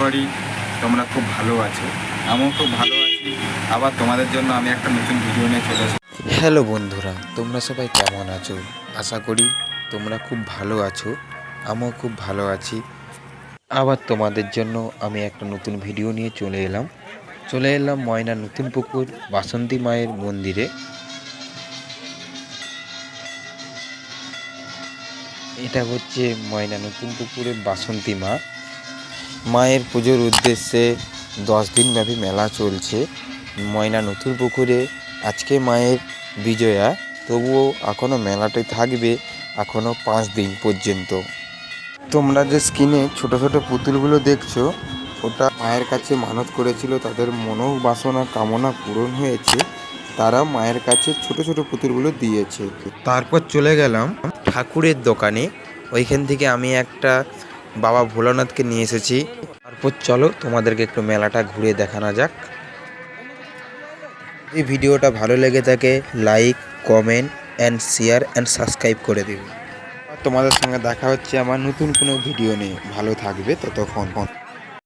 করি তোমরা খুব ভালো আছো, আমিও খুব ভালো আছি। আবার তোমাদের জন্য আমি একটা নতুন ভিডিও নিয়ে চলে এসেছি। হ্যালো বন্ধুরা, তোমরা সবাই কেমন আছো? আশা করি তোমরা খুব ভালো আছো, আমিও খুব ভালো আছি। আবার তোমাদের জন্য আমি একটা নতুন ভিডিও নিয়ে চলে এলাম ময়না নতুন পুকুর বাসন্তী মায়ের মন্দিরে। এটা হচ্ছে ময়না নতুন পুকুরের বাসন্তী মা মায়ের পুজোর উদ্দেশ্যে 10 দিন ব্যাপী মেলা চলছে ময়না নতুন পুকুরে। আজকে মায়ের বিজয়া, তবুও এখনও মেলাটি থাকবে এখনও 5 দিন পর্যন্ত। তোমরা যে স্ক্রিনে ছোট ছোট পুতুলগুলো দেখছো, ওটা মায়ের কাছে মানত করেছিল, তাদের মনোবাসনা কামনা পূরণ হয়েছে, তারা মায়ের কাছে ছোট ছোট পুতুলগুলো দিয়েছে। তারপর চলে গেলাম ঠাকুরের দোকানে, ওইখান থেকে আমি একটা বাবা ভোলানাথকে নিয়ে এসেছি। তারপর চলো তোমাদেরকে একটু মেলাটা ঘুরে দেখানো যাক। এই ভিডিওটা ভালো লেগে থাকে like, comment and share and subscribe করে দিবে। তোমাদের সঙ্গে দেখা হচ্ছে আমার নতুন কোনো ভিডিও নিয়ে। ভালো থাকবে ততক্ষণ।